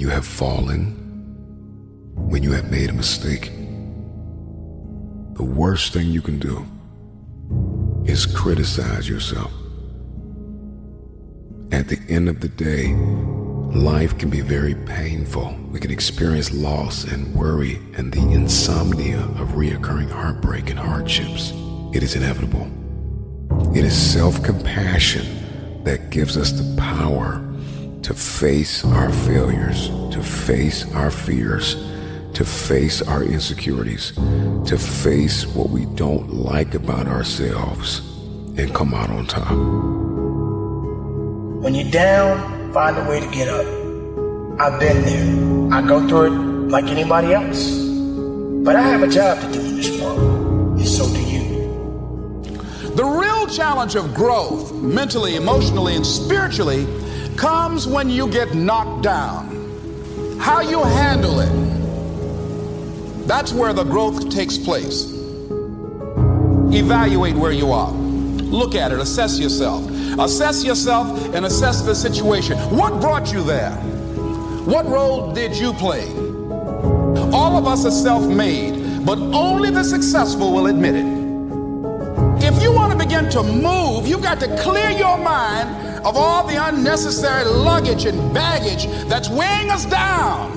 you have fallen, when you have made a mistake, the worst thing you can do is criticize yourself. At the end of the day, life can be very painful. We can experience loss and worry and the insomnia of reoccurring heartbreak and hardships. It is inevitable. It is self-compassion that gives us the power to face our failures, to face our fears, to face our insecurities, to face what we don't like about ourselves and come out on top. When you're down, find a way to get up. I've been there. I go through it like anybody else. But I have a job to do in this world, and so do you. The real challenge of growth, mentally, emotionally, and spiritually, comes when you get knocked down. How you handle it, that's where the growth takes place. Evaluate where you are. Look at it, assess yourself. Assess yourself and assess the situation. What brought you there? What role did you play? All of us are self-made, but only the successful will admit it. If you want to begin to move, you've got to clear your mind of all the unnecessary luggage and baggage that's weighing us down.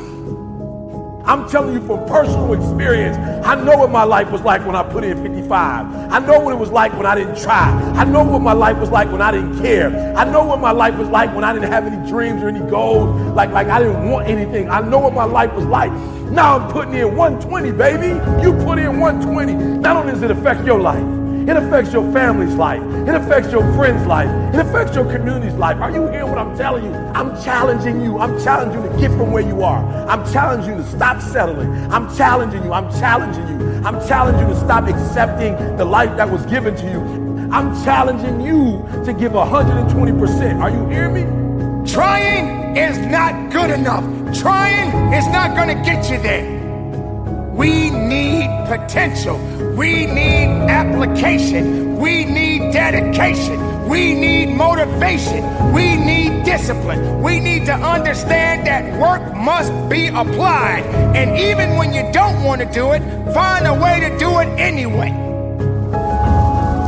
I'm telling you from personal experience, I know what my life was like when I put in 55. I know what it was like when I didn't try. I know what my life was like when I didn't care. I know what my life was like when I didn't have any dreams or any goals, like I didn't want anything. I know what my life was like. Now I'm putting in 120, baby. You put in 120. Not only does it affect your life, it affects your family's life. It affects your friend's life. It affects your community's life. Are you hearing what I'm telling you? I'm challenging you. I'm challenging you to get from where you are. I'm challenging you to stop settling. I'm challenging you. I'm challenging you. I'm challenging you to stop accepting the life that was given to you. I'm challenging you to give 120%. Are you hearing me? Trying is not good enough. Trying is not going to get you there. We need potential. We need application. We need dedication. We need motivation. We need discipline. We need to understand that work must be applied. And even when you don't want to do it, find a way to do it anyway.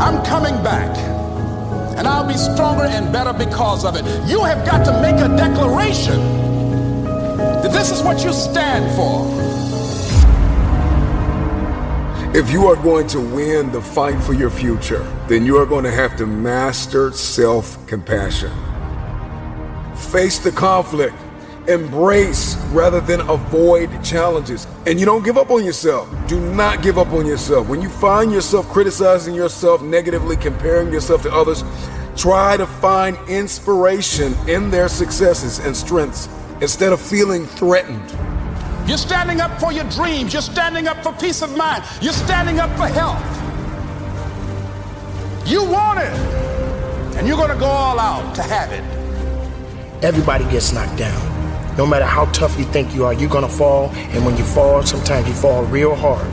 I'm coming back, and I'll be stronger and better because of it. You have got to make a declaration that this is what you stand for. If you are going to win the fight for your future, then you are going to have to master self-compassion. Face the conflict, embrace rather than avoid challenges. And you don't give up on yourself. Do not give up on yourself. When you find yourself criticizing yourself negatively, comparing yourself to others, try to find inspiration in their successes and strengths instead of feeling threatened. You're standing up for your dreams. You're standing up for peace of mind. You're standing up for health. You want it, and you're going to go all out to have it. Everybody gets knocked down. No matter how tough you think you are, you're going to fall. And when you fall, sometimes you fall real hard.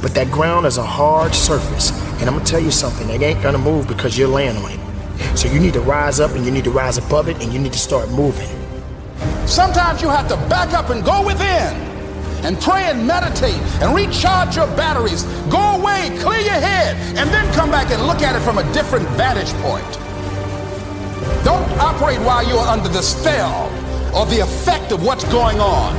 But that ground is a hard surface. And I'm going to tell you something. It ain't going to move because you're laying on it. So you need to rise up, and you need to rise above it, and you need to start moving. Sometimes you have to back up and go within and pray and meditate and recharge your batteries. Go away, clear your head, and then come back and look at it from a different vantage point. Don't operate while you're under the spell or the effect of what's going on.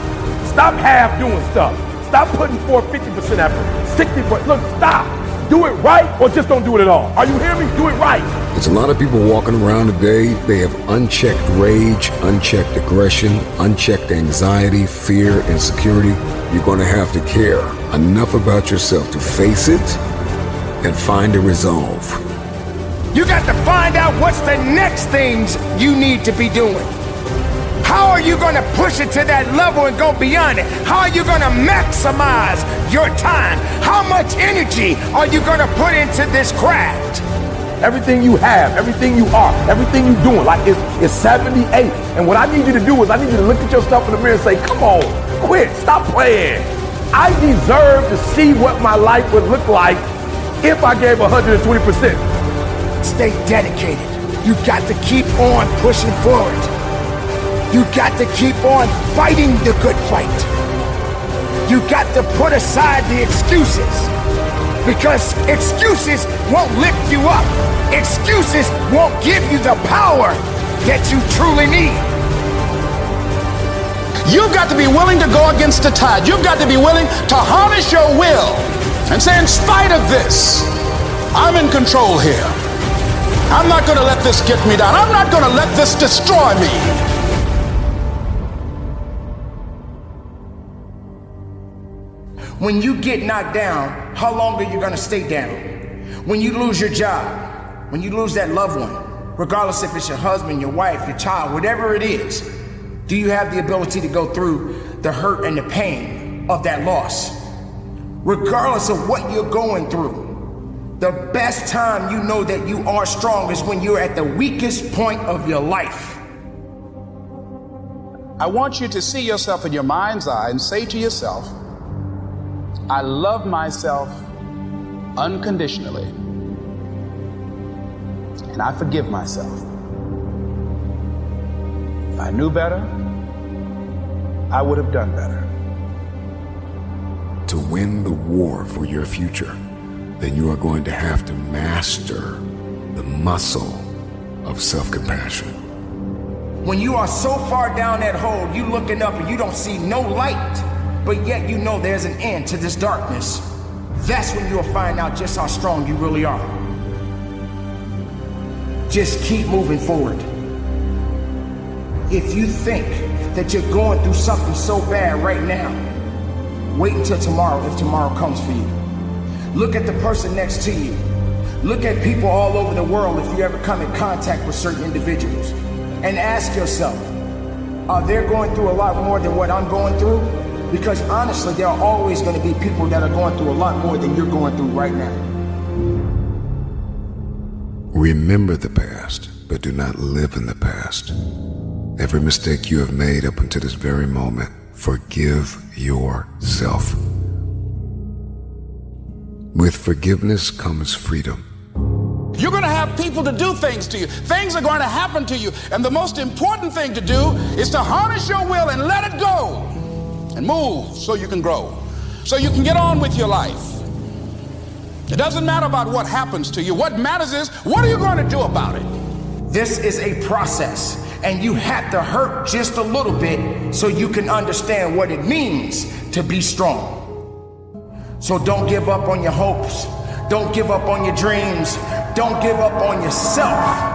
Stop half doing stuff. Stop putting forth 50% effort, 60%. Look, stop. Do it right or just don't do it at all. Are you hearing me? Do it right. There's a lot of people walking around today, they have unchecked rage, unchecked aggression, unchecked anxiety, fear, insecurity. You're going to have to care enough about yourself to face it and find a resolve. You got to find out what's the next things you need to be doing. How are you going to push it to that level and go beyond it? How are you going to maximize your time? How much energy are you going to put into this craft? Everything you have, everything you are, everything you're doing, like it's 78. And what I need you to do is I need you to look at yourself in the mirror and say, come on, quit, stop playing. I deserve to see what my life would look like if I gave 120%. Stay dedicated. You got to keep on pushing forward. You got to keep on fighting the good fight. You got to put aside the excuses, because excuses won't lift you up. Excuses won't give you the power that you truly need. You've got to be willing to go against the tide. You've got to be willing to harness your will and say, in spite of this, I'm in control here. I'm not going to let this get me down. I'm not going to let this destroy me. When you get knocked down, how long are you gonna stay down? When you lose your job, when you lose that loved one, regardless if it's your husband, your wife, your child, whatever it is, do you have the ability to go through the hurt and the pain of that loss? Regardless of what you're going through, the best time you know that you are strong is when you're at the weakest point of your life. I want you to see yourself in your mind's eye and say to yourself, I love myself unconditionally, and I forgive myself. If I knew better, I would have done better. To win the war for your future, then you are going to have to master the muscle of self-compassion. When you are so far down that hole, you looking up and you don't see no light, but yet you know there's an end to this darkness. That's when you'll find out just how strong you really are. Just keep moving forward. If you think that you're going through something so bad right now, wait until tomorrow if tomorrow comes for you. Look at the person next to you. Look at people all over the world if you ever come in contact with certain individuals. And ask yourself, are they going through a lot more than what I'm going through? Because honestly, there are always going to be people that are going through a lot more than you're going through right now. Remember the past, but do not live in the past. Every mistake you have made up until this very moment, forgive yourself. With forgiveness comes freedom. You're going to have people to do things to you. Things are going to happen to you. And the most important thing to do is to harness your will and let it go and move so you can grow, so you can get on with your life. It doesn't matter about what happens to you. What matters is, what are you going to do about it? This is a process, and you have to hurt just a little bit so you can understand what it means to be strong. So don't give up on your hopes. Don't give up on your dreams. Don't give up on yourself.